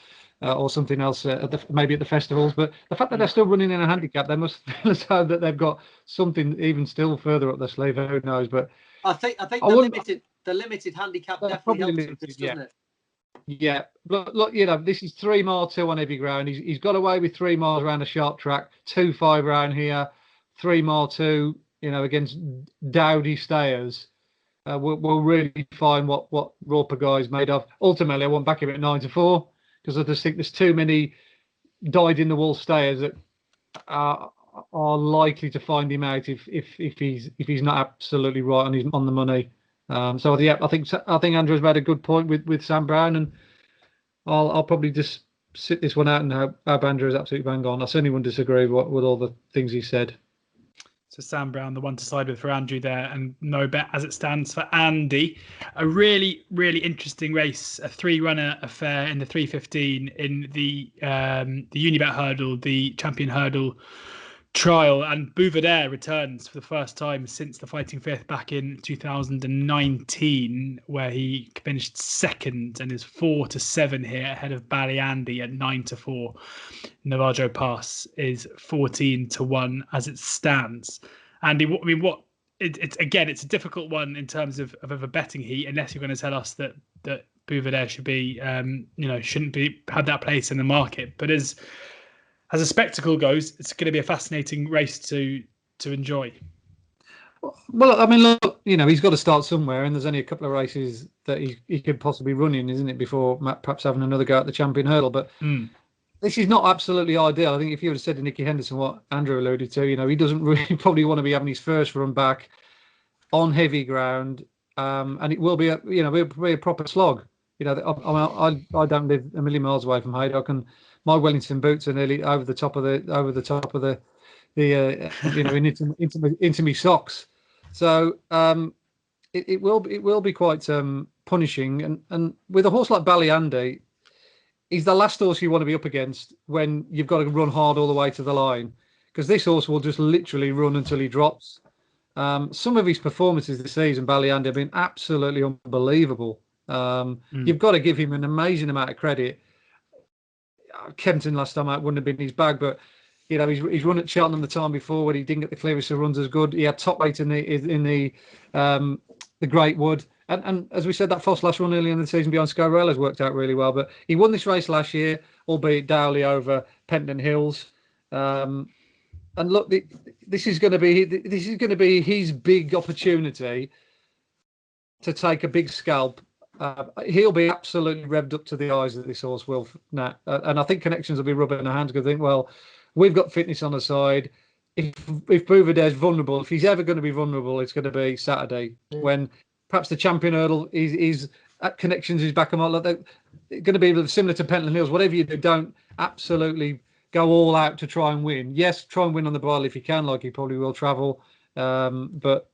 something else, maybe at the festivals. But the fact that they're still running in a handicap, they must feel as though that they've got something even still further up their sleeve. Who knows? But I think the limited handicap definitely helps limited, this, doesn't it? Yeah, but look, this is 3 mile 2 on heavy ground. He's got away with 3 miles around a sharp track, 2-5 round here, 3 mile 2. Against dowdy stayers, we'll really find what Royal Pagaille is made of. Ultimately, I want back him at 9-4 because I just think there's too many dyed-in-the-wool stayers that are likely to find him out if he's not absolutely right on the money. So yeah, I think Andrew's made a good point with Sam Brown, and I'll probably just sit this one out and hope Andrew is absolutely bang on. I certainly wouldn't disagree with all the things he said. So Sam Brown, the one to side with for Andrew there, and no bet as it stands for Andy. A really, really interesting race, a 3-runner affair in the 3:15 in the Unibet Hurdle, the Champion Hurdle trial, and Bouvardere returns for the first time since the Fighting Fifth back in 2019, where he finished second and is 4-7 here ahead of Ballyandy at 9-4. Navajo Pass is 14-1 as it stands. Andy, it's a difficult one in terms of a betting heat, unless you're going to tell us that Bouvardere should be shouldn't be have that place in the market. But as a spectacle goes, it's going to be a fascinating race to enjoy. Well, I mean, look, he's got to start somewhere, and there's only a couple of races that he could possibly run in, isn't it, before perhaps having another go at the Champion Hurdle. But this is not absolutely ideal. I think if you would have said to Nicky Henderson what Andrew alluded to, he doesn't really probably want to be having his first run back on heavy ground, and it will be a proper slog. I don't live a million miles away from Haydock, and my Wellington boots are nearly over the top of the into my socks. So it will be quite punishing. And with a horse like Ballyandy, he's the last horse you want to be up against when you've got to run hard all the way to the line, because this horse will just literally run until he drops. Some of his performances this season, Ballyandy, have been absolutely unbelievable. You've got to give him an amazing amount of credit. Kempton last time out wouldn't have been his bag, but he's run at Cheltenham the time before when he didn't get the clearest of runs as good. He had top 8 in the Great Wood. And as we said, that false last run early in the season behind Scarella has worked out really well. But he won this race last year, albeit Dowley over Penton Hills. And look, this is going to be his big opportunity to take a big scalp. He'll be absolutely revved up to the eyes that this horse will now. And I think Connections will be rubbing their hands, going to think, well, we've got fitness on the side. If Bouverdare's vulnerable, if he's ever going to be vulnerable, it's going to be Saturday when perhaps the champion hurdle is at Connections is back. They're going to be similar to Penton Hills. Whatever you do, don't absolutely go all out to try and win. Yes, try and win on the bridle if you can, like he probably will travel. But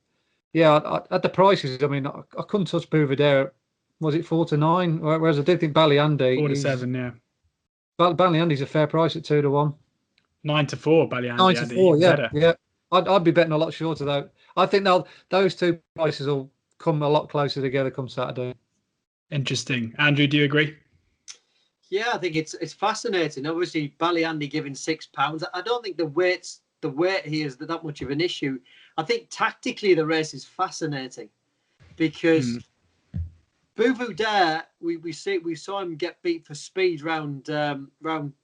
yeah, at the prices, I mean, I couldn't touch Bouverdare. Was it 4 to 9? Whereas I did think Ballyandy 4 to 7, yeah. Ballyandy's a fair price at 2 to 1. 9 to 4, Ballyandy. 9 to 4, yeah, better. yeah. I'd be betting a lot shorter though. I think those two prices will come a lot closer together come Saturday. Interesting. Andrew, do you agree? Yeah, I think it's fascinating. Obviously, Ballyandy giving £6. I don't think the weight here is that much of an issue. I think tactically the race is fascinating because Bouverdare, we saw him get beat for speed round Kempton.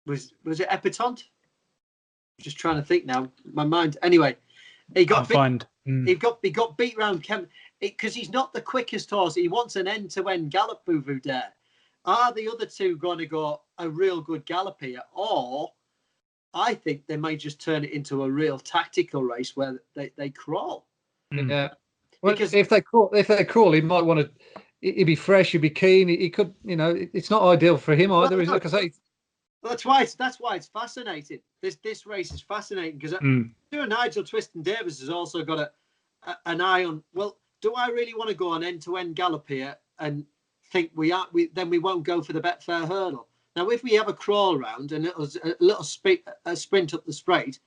Was it Epatante? Just trying to think now. My mind. Anyway, he got beat round Kempton because he's not the quickest horse. He wants an end-to-end gallop. Bouverdare. Are the other two going to go a real good gallop here, or I think they may just turn it into a real tactical race where they crawl. Yeah. Well, because if they crawl, he might want to. He'd be fresh. He'd be keen. He could. It's not ideal for him either. Well, like I say. That's why it's fascinating. This race is fascinating because Nigel Twiston-Davies has also got an eye on. Well, do I really want to go on end-to-end gallop here and think then we won't go for the Betfair Hurdle? Now, if we have a crawl round and it was a little sprint up the straight,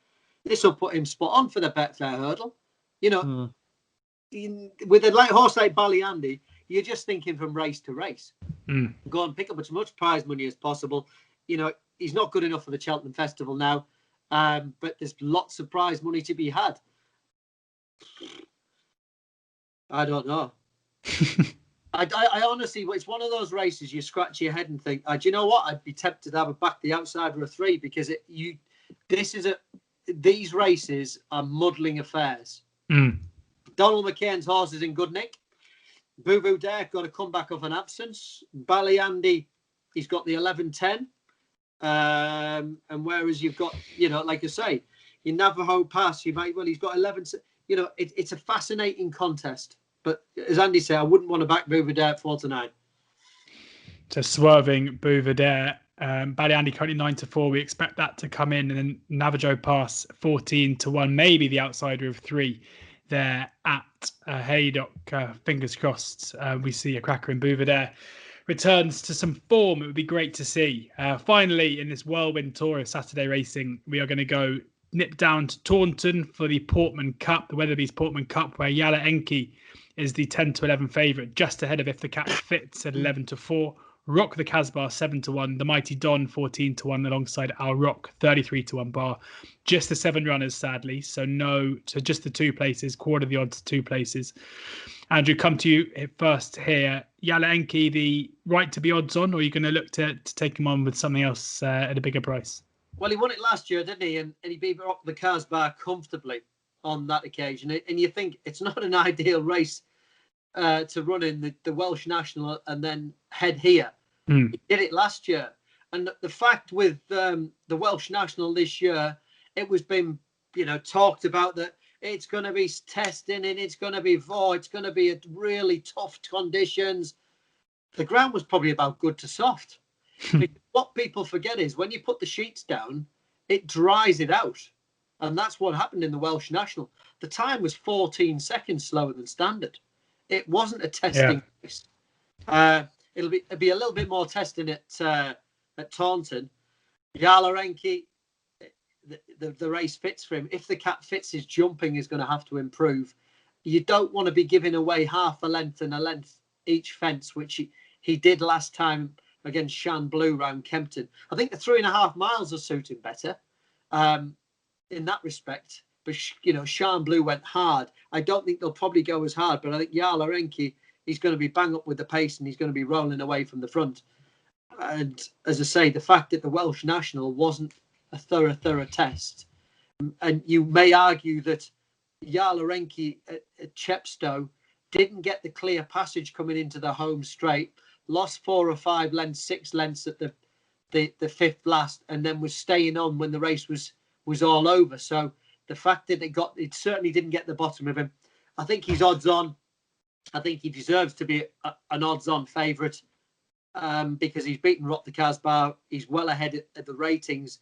this will put him spot on for the Betfair Hurdle. With a horse like Ballyandy, you're just thinking from race to race. Go and pick up as much prize money as possible. He's not good enough for the Cheltenham Festival now, but there's lots of prize money to be had. I don't know. I honestly, it's one of those races you scratch your head and think, do you know what? I'd be tempted to have a back the outsider of 3 because these races are muddling affairs. Donald McCain's horse is in good nick. Bouverdare got to come back off an absence. Ballyandy, he's got the 11-10. And whereas you've got, like I say, your Navajo Pass, he's got 11. It's a fascinating contest. But as Andy said, I wouldn't want to back Bouverdare at 4 to 9. So swerving Bouverdare, Ballyandy currently 9 to 4. We expect that to come in, and then Navajo Pass 14 to 1, maybe the outsider of 3 there at Haydock. Fingers crossed, we see a cracker in Bouverdare returns to some form. It would be great to see. Finally, in this whirlwind tour of Saturday racing, we are going to go nip down to Taunton for the Portman Cup, the Weatherby's Portman Cup, where Yala Enki is the 10 to 11 favourite, just ahead of If the Cat Fits at 11 to 4. Rock the Casbah 7 to 1, the Mighty Don 14 to 1 alongside Our Rock 33 to 1 bar. Just the 7 runners, sadly. So just the 2 places, quarter of the odds, 2 places. Andrew, come to you first here. Yala Enki, the right to be odds on, or are you going to look to take him on with something else at a bigger price? Well, he won it last year, didn't he? And he beat Rock the Casbah comfortably on that occasion. And you think it's not an ideal race to run in the Welsh National and then head here. He did it last year. And the fact with the Welsh National this year, it was been, talked about that it's going to be testing and it's going to be it's going to be a really tough conditions. The ground was probably about good to soft. What people forget is when you put the sheets down, it dries it out. And that's what happened in the Welsh National. The time was 14 seconds slower than standard. It wasn't a testing race. It'll be a little bit more testing at Taunton. Yala Enki, the race fits for him. If the Cat Fits, his jumping is going to have to improve. You don't want to be giving away half a length and a length each fence, which he did last time against Shan Blue round Kempton. I think the 3.5 miles will suit him better in that respect. but Shan Blue went hard. I don't think they'll probably go as hard, but I think Yala Enki, he's going to be bang up with the pace and he's going to be rolling away from the front. And as I say, the fact that the Welsh National wasn't a thorough test, and you may argue that Yala Enki at Chepstow didn't get the clear passage coming into the home straight, lost 4 or 5 lengths, 6 lengths at the fifth last, and then was staying on when the race was all over. So the fact that it certainly didn't get the bottom of him. I think he's odds on. I think he deserves to be an odds on favourite because he's beaten Rock the Casbah. He's well ahead at the ratings.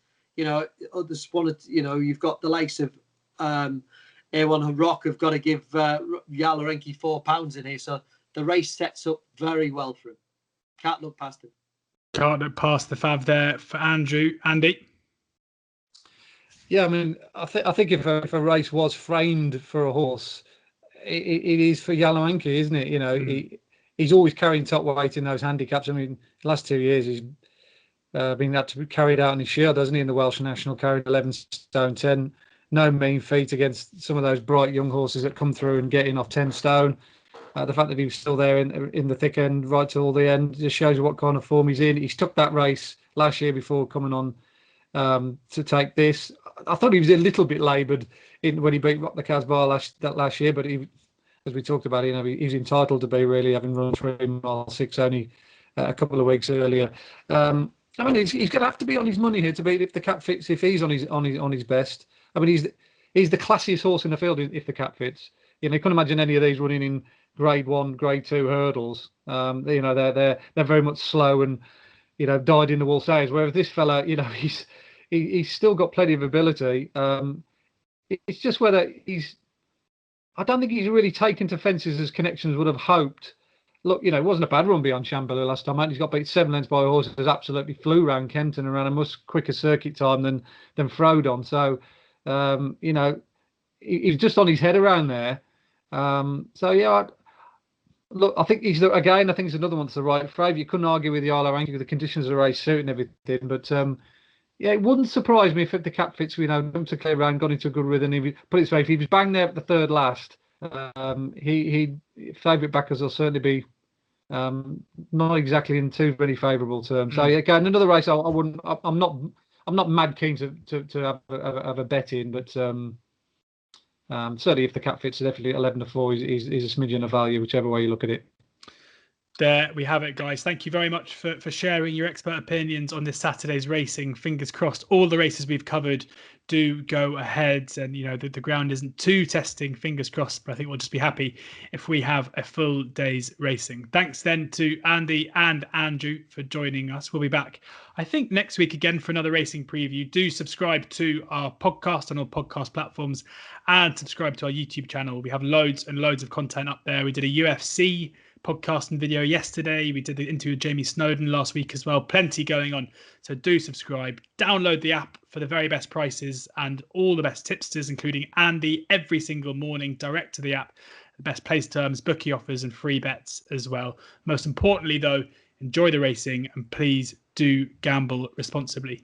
Others want to, you've got the likes of A1 Rock have got to give Yala Enki £4 in here. So the race sets up very well for him. Can't look past him. Can't look past the fav there for Andrew. Andy? Yeah, I mean, I think if a race was framed for a horse, it is for Yala Enki, isn't it? He's always carrying top weight in those handicaps. I mean, the last 2 years he's been had to be carried out in his shield, hasn't he? In the Welsh National, carried 11 stone 10. No mean feat against some of those bright young horses that come through and get in off 10 stone. The fact that he was still there in the thick end right till the end just shows you what kind of form he's in. He took that race last year before coming on to take this. I thought he was a little bit laboured when he beat Rock the Casbah last year, but he, as we talked about, he's entitled to be, really, having run 3 mile 6 only a couple of weeks earlier. I mean, he's going to have to be on his money here to beat if the cap fits. If he's on his best, I mean, he's the classiest horse in the field if the cap fits. You couldn't imagine any of these running in Grade 1, Grade 2 hurdles. They're very much slow and dyed in the wool sayers. Whereas this fella, he's still got plenty of ability. It's just whether I don't think he's really taken to fences as connections would have hoped. Look, it wasn't a bad run beyond Shambhala last time. He's got beat 7 lengths by a horse that absolutely flew round Kenton and ran a much quicker circuit time than Frodon. So, he's just on his head around there. Look, I think he's another one that's the right favourite. You couldn't argue with the Yala Enki with the conditions of the race suit and everything, but it wouldn't surprise me if the cap fits. Jumped to clear round, got into a good rhythm. Put it this way, if he was bang there at the third last, he favourite backers will certainly be not exactly in too many favourable terms. So again, another race I'm not mad keen to have a bet in, but certainly if the cap fits, definitely 11-4 is a smidgen of value, whichever way you look at it. There we have it, guys. Thank you very much for sharing your expert opinions on this Saturday's racing. Fingers crossed all the races we've covered do go ahead, and the ground isn't too testing, fingers crossed, but I think we'll just be happy if we have a full day's racing. Thanks then to Andy and Andrew for joining us. We'll be back, I think, next week again for another racing preview. Do subscribe to our podcast on all podcast platforms and subscribe to our YouTube channel. We have loads and loads of content up there. We did a UFC podcast and video yesterday. We did the interview with Jamie Snowden last week as well. Plenty going on. So do subscribe. Download the app for the very best prices and all the best tipsters, including Andy, every single morning direct to the app. The best place terms, bookie offers and free bets as well. Most importantly, though, enjoy the racing and please do gamble responsibly.